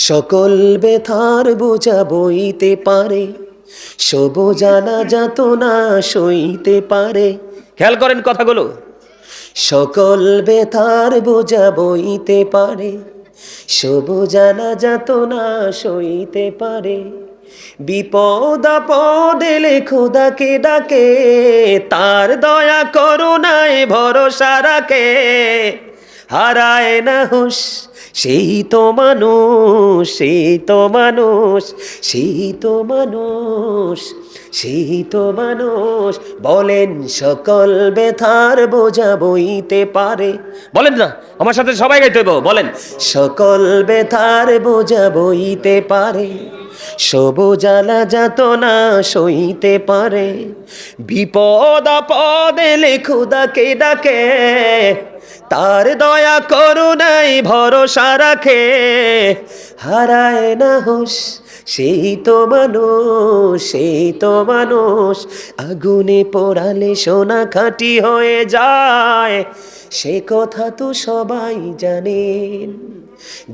সকল ব্যথার বোঝা বইতে পারে, সব জানা যাত না সইতে পারে। খেয়াল করেন কথাগুলো। সকল ব্যথার বোঝা বইতে পারে, সব জানা যাত না সইতে পারে। বিপদ আপদ এলে খোদাকে ডাকে, তার দয়া করুণায় ভরসা রাখে। হারায় না হুঁশ সেই তো মানুষ, সেই তো মানুষ, সেই তো মানুষ, সেই তো মানুষ। বলেন সকল ব্যথার বোঝা বইতে পারে। বলেন না, আমার সাথে সবাই গাইতে হইব। বলেন সকল ব্যথার বোঝা বইতে পারে, সব জ্বালা যাত না সইতে পারে। বিপদ আপদ এলে খোদাকে ডাকে, তার দয়া করুণায় ভরসা রাখে। হারায় না হুঁশ সেই তো মানুষ, সেই তো মানুষ। আগুনে পোড়ালে সোনা খাঁটি হয়ে যায়, সে কথা তো সবাই জানেন।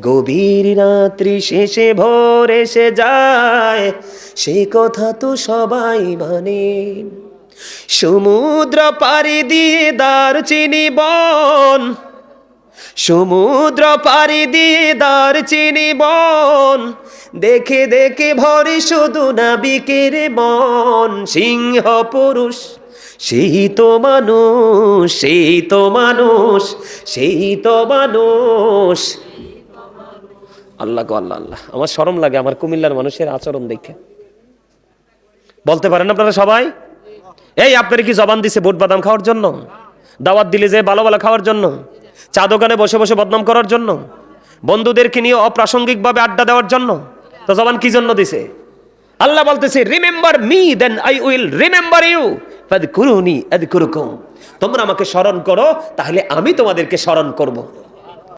গভীর রাত্রি শেষে ভোর এসে যায়, সে কথা তো সবাই মানেন। সমুদ্র পাড়ি দিয়ে দারচিনি বন, সমুদ্র পাড়ি দিয়ে দারচিনি বন, দেখে দেখে ভরে শুধু নাবিকের মন। সিংহ পুরুষ সেই তো মানুষ, সেই তো মানুষ, সেই তো মানুষ। আল্লাহ গো আল্লাহ আল্লাহ, আমার শরম লাগে আমার কুমিল্লার মানুষের আচরণ দেখে। বলতে পারেন আপনারা সবাই? এই আপনারা কি জবান দিছে বুট বাদাম খাওয়ার জন্য? দাওয়াত দিলে যে ভালো ভালো খাওয়ার জন্য? চা দোকানে বসে বসে বদনাম করার জন্য? বন্ধুদেরকে নিয়ে অপ্রাসঙ্গিকভাবে আড্ডা দেওয়ার জন্য? তো জবান কি জন্য দিছে? আল্লাহ বলতেছে remember me then I will remember you, ফাযকুরুনি আযকুরুকুম। তোমরা আমাকে স্মরণ করো, তাহলে আমি তোমাদেরকে স্মরণ করব।